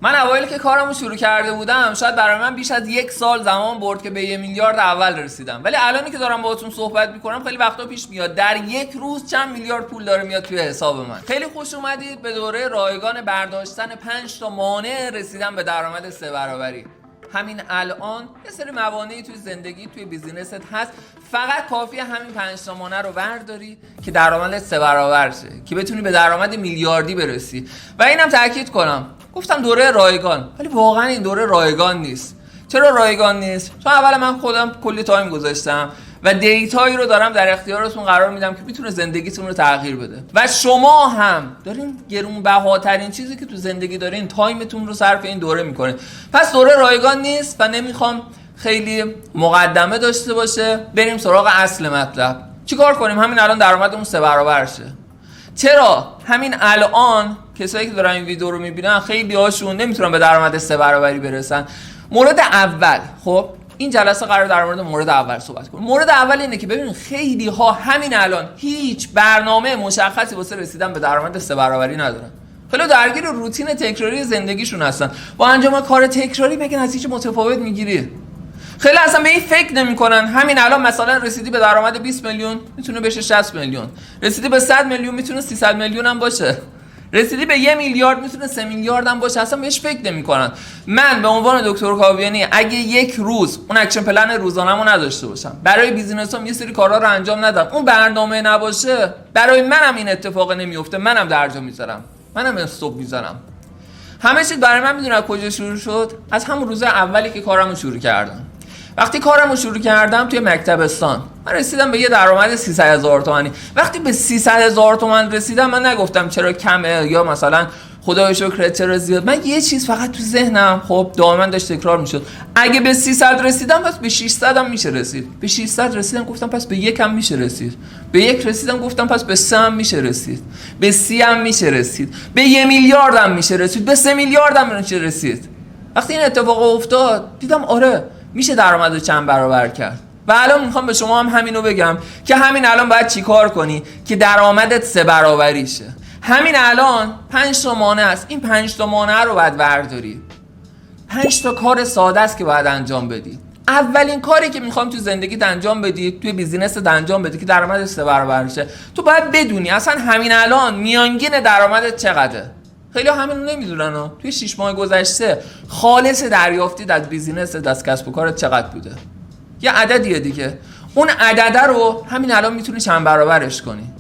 من اوایل که کارمو شروع کرده بودم شاید برای من بیش از 1 سال زمان برد که به 1 میلیارد اول رسیدم، ولی الانی که دارم باهاتون صحبت میکنم خیلی وقتا پیش میاد در یک روز چند میلیارد پول داره میاد توی حساب من. خیلی خوش اومدید به دوره رایگان برداشتن 5 تا مانع رسیدن به درآمد 3 برابری. همین الان یه سری موانعی توی زندگی توی بیزینست هست، فقط کافیه همین 5 تا مانع رو برداری که درآمدت 3 برابر شه، که بتونی به درآمد میلیاردی برسی. و اینم تاکید کنم، گفتم دوره رایگان، ولی واقعا این دوره رایگان نیست. چرا رایگان نیست؟ چون اول من خودم کلی تایم گذاشتم و دیتایی رو دارم در اختیارتون قرار میدم که میتونه زندگیتون رو تغییر بده. و شما هم دارین گرونبهاترین چیزی که تو زندگی دارین تایمتون رو صرف این دوره میکنین. پس دوره رایگان نیست و نمیخوام خیلی مقدمه داشته باشه. بریم سراغ اصل مطلب. چیکار کنیم همین الان درآمدمون 3 برابر شه؟ چرا همین الان کسایی که دارن این ویدیو رو میبینن خیلی هاشون نمیتونن به درآمد 3 برابری برسن؟ مورد اول، خب این جلسه قرار در مورد اول صحبت کنیم. مورد اول اینه که ببینید خیلی ها همین الان هیچ برنامه مشخصی واسه رسیدن به درآمد 3 برابری ندارن. خیلی درگیر روتین تکراری زندگیشون هستن. با انجام کار تکراری بگن نتیجه متفاوت میگیری. خیلی اصلا به این فکر نمی‌کنن همین الان مثلا رسیدی به درآمد 20 میلیون میتونه بشه 60 میلیون. رسیدی به 100 میلیون میتونه 300 میلیون هم باشه. رسیدی به 1 میلیارد میتونه 3 میلیارد هم باشه. اصلا بهش فکر نمی‌کنن. من به عنوان دکتر کاویانی اگه یک روز اون اکشن پلن روزانه‌مو نداشته باشم، برای بیزینسام یه سری کارا رو انجام ندم، اون برنامه نباشه، برای منم این اتفاق نمیفته. منم درجا میذارم، منم استوب میذارم. همه چیز برای من میدونم کجا شروع شد؟ از همون روز اولی که کارمو شروع کردم. وقتی کارمو شروع کردم توی مکتبستان من رسیدم به یه درآمد 300,000 تومانی. وقتی به 300,000 تومان رسیدم من نگفتم چرا کمه یا مثلا خدای شکر چرا زیاد. من یه چیز فقط تو ذهنم خب دائما داشت تکرار میشد، اگه به 300 رسیدم پس به 600 هم میشه رسید. به 600 رسیدم گفتم پس به 1 هم میشه رسید. به 1 رسیدم گفتم پس به 3 هم میشه رسید. به 30 هم میشه رسید. به 1 میلیارد هم میشه رسید. به 3 میلیارد هم میشه رسید. وقتی این اتفاق افتاد دیدم آره میشه درآمدو چند برابر کرد. و الان میخوام به شما هم همینو بگم که همین الان باید چیکار کنی که درآمدت 3 برابری شه. همین الان 5 تا مانع است. این 5 تا مانع رو باید برداری. 5 تا کار ساده است که باید انجام بدی. اولین کاری که میخوام تو زندگیت انجام بدی، توی بیزینست انجام بدی که درآمدت 3 برابر شه، تو باید بدونی اصلا همین الان میانگین درآمدت چقدره. خیلی همین رو نمیدونن ها. توی 6 ماه گذشته خالص دریافتید از بیزینس از کسب و کارت چقدر بوده؟ یه عددیه دیگه. اون عدده رو همین الان میتونی چند برابرش کنی.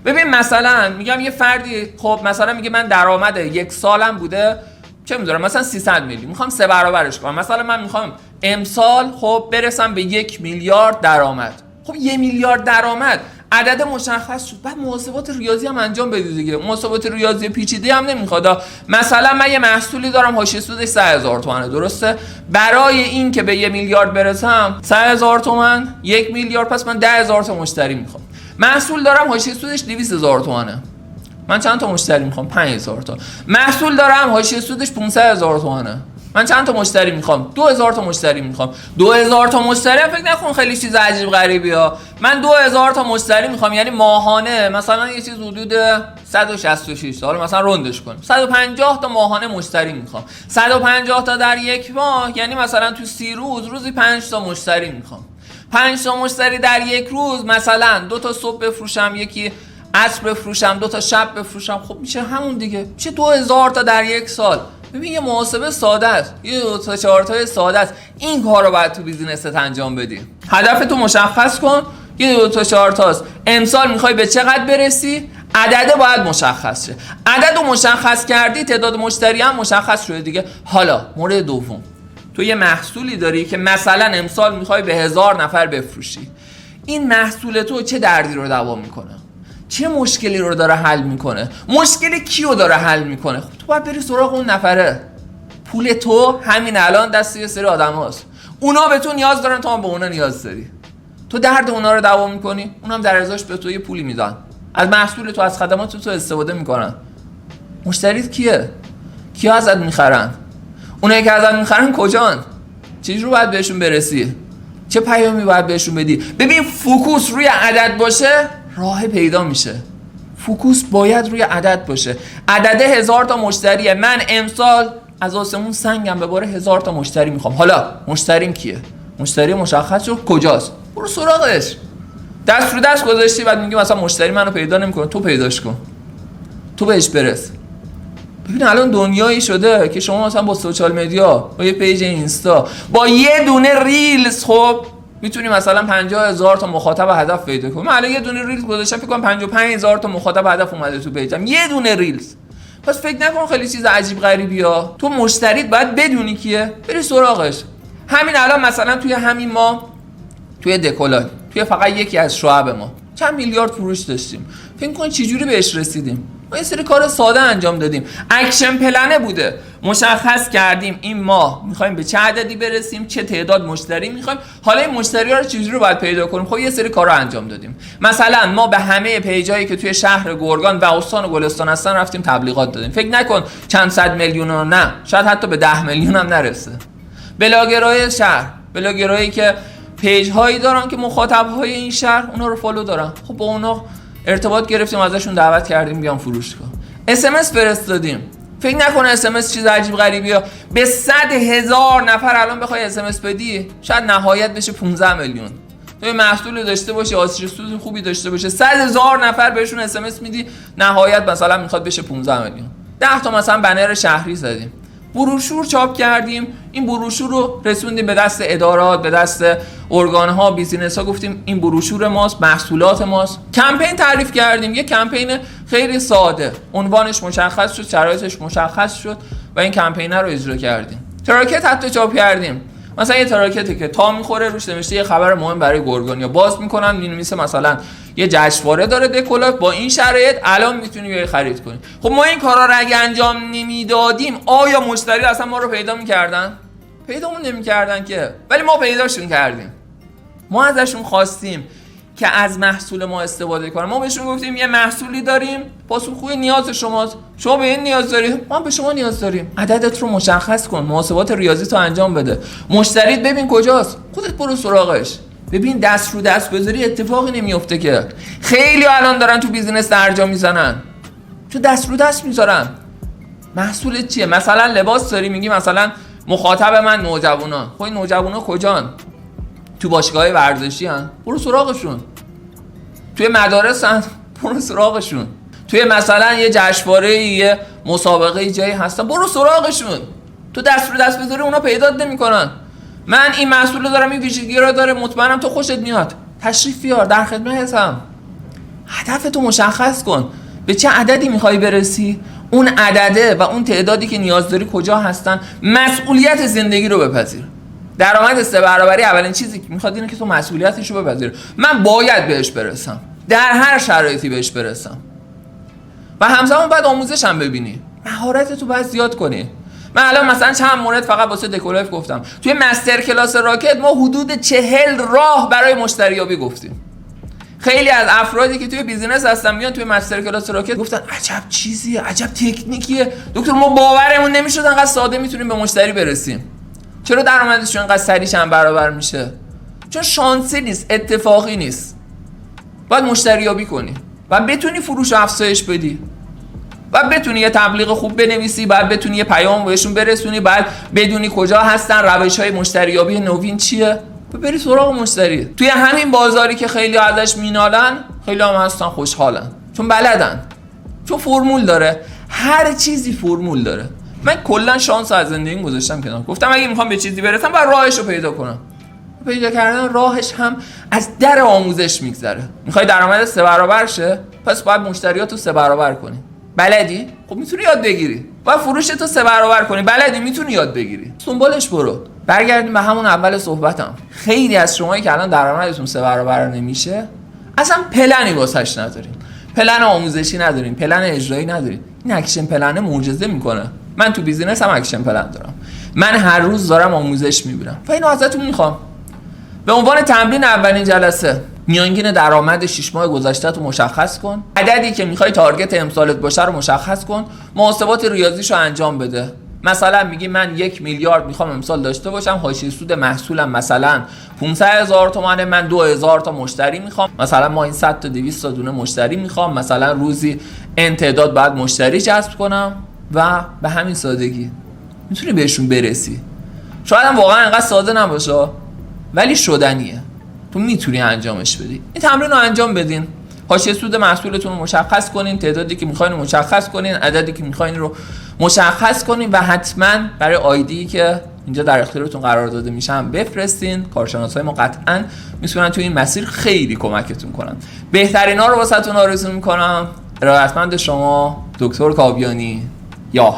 ببین مثلا میگم یه فردی خب مثلا میگه من درآمد 1 سالم بوده چه میدونم مثلا 300 میلیون، میخوام 3 برابرش کنم. مثلا من میخوام امسال خب برسم به 1 میلیارد درآمد. خب 1 میلیارد درآمد عدد مشخص شد، بعد محاسبات ریاضی هم انجام بدید دیگه. محاسبات ریاضی پیچیده هم نمیخواد. مثلا من یه محصولی دارم حاشیه سودش 100,000 تومانه، درسته؟ برای این که به 1 میلیارد برسم 100,000 تومان 1 میلیارد، پس من 10,000 تا مشتری میخوام. محصول دارم حاشیه سودش 200,000 تومانه، من چند تا مشتری میخوام؟ 5,000 تا. محصول دارم حاشیه سودش 500,000 تومانه، من چند تا مشتری میخوام؟ 2,000 تا مشتری میخوام. 2,000 تا مشتری هم فکر نکن خیلی چیز عجیب غریبی ها. من 2,000 تا مشتری میخوام، یعنی ماهانه مثلا یه چیز حدود 166 حالا مثلا روندش کنیم 150 تا ماهانه مشتری میخوام. 150 تا در یک ماه یعنی مثلا تو 30 روز روزی 5 تا مشتری میخوام. 5 تا مشتری در یک روز مثلا 2 تا صبح بفروشم، یکی عصر بفروشم، 2 تا شب بفروشم، خب میشه همون دیگه، میشه 2,000 تا در یک سال. ببین یه محاسبه ساده است، یه 2 تا 4 تا ساده است. این کارو باید تو بیزینست انجام بدی. هدفتو مشخص کن، یه 2 تا 4 تاست. امسال میخوای به چقدر برسی؟ عدده باید مشخص شه. عددو مشخص کردی، تعداد مشتری هم مشخص شده دیگه. حالا مورد دوم، تو یه محصولی داری که مثلا امسال میخوای به 1000 نفر بفروشی. این محصول تو چه دردی رو دوا میکنه؟ چه مشکلی رو داره حل میکنه؟ مشکل کیو داره حل میکنه؟ خب تو باید بری سراغ اون نفره. پول تو همین الان دست یه سری آدم هاست. اونا به تو نیاز دارن، تو هم به اونا نیاز داری. تو درد اونا رو دوا میکنی، اونا هم در ازاش به تو یه پولی میدن. از محصول تو، از خدمات تو استفاده میکنن. مشتریت کیه؟ کیا ازت میخرن؟ اونایی که ازت میخرن کجان؟ چه جوری باید بهشون برسی؟ چه پیامی باید بهشون بدی؟ ببین فوکوس روی عدد باشه راه پیدا میشه. فوکوس باید روی عدد باشه. عدد 1000 تا مشتریه. من امسال از آسمون سنگم بباره 1000 تا مشتری میخوام. حالا مشتریم کیه؟ مشتری مشخص شد کجاست، برو سراغش. دست رو دست گذاشتی بعد میگی مثلا مشتری منو پیدا نمیکنه، تو پیداش کن، تو بهش برس. ببین الان دنیایی شده که شما مثلا با سوشال مدیا، با یه پیج اینستا، با یه دونه ریلز خب میتونی مثلا 50,000 تا مخاطب هدف پیدا کنی. من الان یه دونه ریلز گذاشتم فکر کنم 55,000 تا مخاطب هدف اومده تو پیجم، یه دونه ریلز. پس فکر نکن خیلی چیز عجیب غریبیه. تو مشتریت باید بدونی کیه، بری سراغش. همین الان مثلا توی همین ما توی دکولای، توی فقط یکی از شعب ما چند میلیارد فروش داشتیم. فکر کن چه جوری بهش رسیدیم. ما یه سری کار ساده انجام دادیم. اکشن پلنه بوده. مشخص کردیم این ماه می‌خوایم به چه عددی برسیم، چه تعداد مشتری می‌خوایم. حالا این مشتری‌ها رو چجوری باید پیدا کنیم؟ خب یه سری کارا انجام دادیم. مثلا ما به همه پیجایی که توی شهر گرگان و استان گلستان هستن رفتیم تبلیغات دادیم. فکر نکن چند صد میلیون، نه، شاید حتی به 10 میلیون هم نرسه. بلاگرای شهر، بلاگرایی که پیج هایی دارن که مخاطب های این شهر اونا رو فالو دارن، خب با اونا ارتباط گرفتیم، ازشون دعوت کردیم بیان فروش کن. SMS فرستادیم. فکر نکنه SMS چیز عجیب غریبیه. به 100,000 نفر الان بخوای SMS بدی شاید نهایت بشه 15 میلیون. تو محصول داشته باشی، آسیج سود خوبی داشته باشه، 100,000 نفر بهشون SMS میدی، نهایت مثلا میخواد بشه 15 میلیون. 10 تا مثلا بنر شهری زدیم، بروشور چاپ کردیم، این بروشور رو رسوندیم به دست ادارات، به دست ارگان‌ها، بیزینس‌ها، گفتیم این بروشور ماست، محصولات ماست. کمپین تعریف کردیم، یه کمپین خیلی ساده، عنوانش مشخص شد، شرایطش مشخص شد و این کمپین رو اجرا کردیم. تراکت حتی چاپ کردیم. مثلا یه تراکتی که تا میخوره روش نوشته یه خبر مهم برای گرگانیا، باز میکنن مینویسه مثلا یه جشنواره داره دکولاک، با این شرایط الان میتونی بیای خرید کنی. خب ما این کارا رو اگه انجام نمیدادیم آیا مشتری اصلا ما رو پیدا میکردن؟ پیدامون نمیکردن که، ولی ما پیداشون کردیم. ما ازشون خواستیم که از محصول ما استفاده کنن. ما بهشون گفتیم یه محصولی داریم، پاسخگوی نیاز شماست، شما به این نیاز دارید، ما به شما نیاز داریم. عددت رو مشخص کن، محاسبات ریاضی تو انجام بده. مشتریت ببین کجاست، خودت برو سراغش. ببین دست رو دست بذاری اتفاقی نمیفته که. خیلی الان دارن تو بیزینس درجا میزنن، تو دست رو دست میذارن. محصولت چیه؟ مثلا لباس داری، میگی مثلا مخاطب من نوجوانا. خب این نوجوانا کجان؟ تو باشگاه ورزشی هن، برو سراغشون. توی مدارس هن، برو سراغشون. توی مثلا یه جشنواره، یه مسابقه جایی هستن، برو سراغشون. تو دست رو دست بذاری اونا پیدات نمیکنن. من این محصول دارم، این ویژگی رو داره، مطمئنم تو خوشت میاد، تشریف بیار، در خدمتم. هدفتو مشخص کن، به چه عددی میخوای برسی، اون عدده و اون تعدادی که نیاز داری کجا هستن. مسئولیت زندگی رو بپذیر. درآمد 3 برابری اولین چیزی که میخواد اینه که تو مسئولیتش رو بپذیر. من باید بهش برسم، در هر شرایطی بهش برسم. و همزمان باید آموزش هم ببینی، مهارت تو باید زیاد کنی. من الان مثلا چند مورد فقط واسه دکولایف گفتم. توی مستر کلاس راکت ما حدود 40 راه برای مشتریابی گفتیم. خیلی از افرادی که توی بیزینس هستن میان توی مستر کلاس راکت گفتن عجب چیزیه، عجب تکنیکیه دکتر، ما باورمون نمیشد انقدر ساده میتونیم به مشتری برسیم. چرا درآمدش انقدر سریع چند برابر میشه؟ چون شانسی نیست، اتفاقی نیست. باید مشتریابی کنی و بتونی فروش افزایش بدی، باید بتونی یه تبلیغ خوب بنویسی، باید بتونی یه پیام بهشون برسونی، باید بدونی کجا هستن، روش‌های مشتریابی نوین چیه، بری سراغ مشتری. توی همین بازاری که خیلی ازش مینالن، خیلی هم هستن خوشحالن، چون بلدن، چون فرمول داره. هر چیزی فرمول داره. من کلا شانس از زندگیم گذاشتم کنار، گفتم اگه میخوام به چیزی برسم باید راهش رو پیدا کنم. پیدا کردن راهش هم از در آموزش میگذره. میخوای درآمد 3 برابر شه، پس باید مشتریاتو 3 برابر کنی. بلدی؟ خب میتونی یاد بگیری. باید فروشتو 3 برابر کنی. بلدی؟ میتونی یاد بگیری. دنبالش برو. برگردیم به همون اول صحبتم. خیلی از شمایی که الان درآمدتون 3 برابر نمیشه، اصلا پلنی واسش ندارین. پلن آموزشی ندارین، پلن اجرایی ندارین. این اکشن پلن معجزه میکنه. من تو بیزینس هم اکشن پلن دارم. من هر روز دارم آموزش میبینم و اینو ازتون میخوام. به عنوان تمرین اولین جلسه، میانگین درآمد 6 ماه گذشته تو مشخص کن. عددی که میخوای تارگت امسالت باشه رو مشخص کن. محاسبات ریاضیشو انجام بده. مثلا میگی من 1 میلیارد میخوام امسال داشته باشم، حاشیه سود محصولم مثلا 500,000 تومانه، من 2,000 تا مشتری میخوام، مثلا ما این 100 تا 200 تا دونه مشتری میخوام، مثلا روزی این تعداد بعد مشتری جذب کنم و به همین سادگی. میتونی بهشون برسی. شاید هم واقعا انقدر ساده نباشه ولی شدنیه، تو میتونی انجامش بدی. این تمرین رو انجام بدین، حاشیه سود محصولتون رو مشخص کنین، تعدادی که میخواین رو مشخص کنین، عددی که میخواین رو مشخص کنین و حتما برای آیدی که اینجا در اختیارتون قرار داده میشن بفرستین. کارشناسای ما قطعا میتونن تو این مسیر خیلی کمکتون کنن. بهترینا رو واسهتون آرزو میکنم. ارادتمند شما دکتر کابیانی. یا